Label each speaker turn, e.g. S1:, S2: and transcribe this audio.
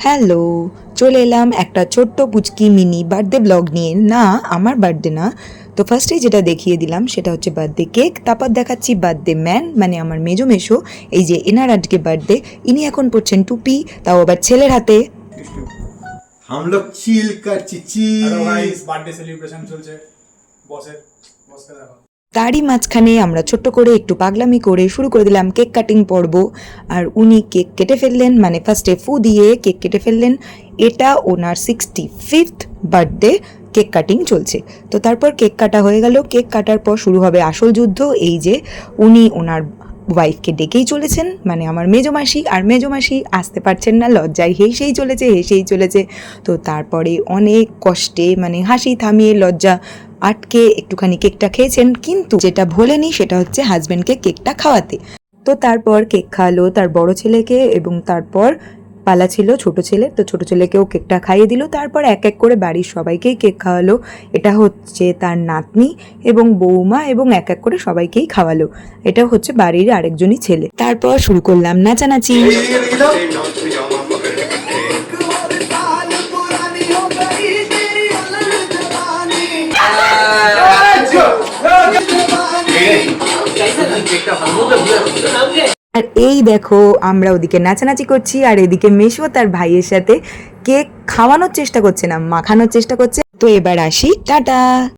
S1: Hello, চলে এলাম একটা ছোট্ট পুচকি মিনি বার্থডে ব্লগ নিয়ে। না, আমার বার্থডে না। তো ফার্স্টেই যেটা দেখিয়ে দিলাম সেটা হচ্ছে বার্থডে কেক, তারপর দেখাচ্ছি বার্থডে ম্যান মানে আমার মেজো। এই যে এনার আজকে বার্থডে, ইনি এখন পড়ছেন টুপি, তাও আবার ছেলের হাতে।
S2: हम लोग चिल करছি চিল।
S3: গাইস বার্থডে সেলিব্রেশন চলছে বসকে দেখো।
S1: তারই মাঝখানে আমরা ছোট্ট করে একটু পাগলামি করে শুরু করে দিলাম কেক কাটিং পর্ব। আর উনি কেক কেটে ফেললেন, মানে ফার্স্টে ফু দিয়ে কেক কেটে ফেললেন। এটা ওনার 65th বার্থডে কেক কাটিং চলছে। তো তারপর কেক কাটা হয়ে গেল। কেক কাটার পর শুরু হবে আসল যুদ্ধ। এই যে উনি ওনার ওয়াইফকে ডেকেই চলেছেন, মানে আমার মেজোমাসি। আর মেজোমাসি আসতে পারছেন না, লজ্জায় হেসেই চলেছে। তো তারপরে অনেক কষ্টে, মানে হাসি থামিয়ে লজ্জা আটকে একটুখানি কেকটা খেয়েছেন, কিন্তু যেটা ভোলেনি সেটা হচ্ছে হাজব্যান্ডকে কেকটা খাওয়াতে। তো তারপর কেক খাওয়ালো তার বড় ছেলেকে, এবং তারপর পালা ছিল ছোট ছেলে, তো ছোট ছেলেকেও কেকটা খাইয়ে দিল। তারপর এক এক করে বাড়ির সবাইকেই কেক খাওয়ালো। এটা হচ্ছে তার নাতনি এবং বৌমা, এবং এক এক করে সবাইকেই খাওয়ালো। এটা হচ্ছে বাড়ির আরেকজনই ছেলে। তারপর শুরু করলাম নাচানাচি। আর এই দেখো আমরা ওদিকে নাচানাচি করছি, আর এদিকে মেশো তার ভাইয়ের সাথে কেক খাওয়ানোর চেষ্টা করছে না, মাখানোর চেষ্টা করছে। তো এবার আসি, টাটা।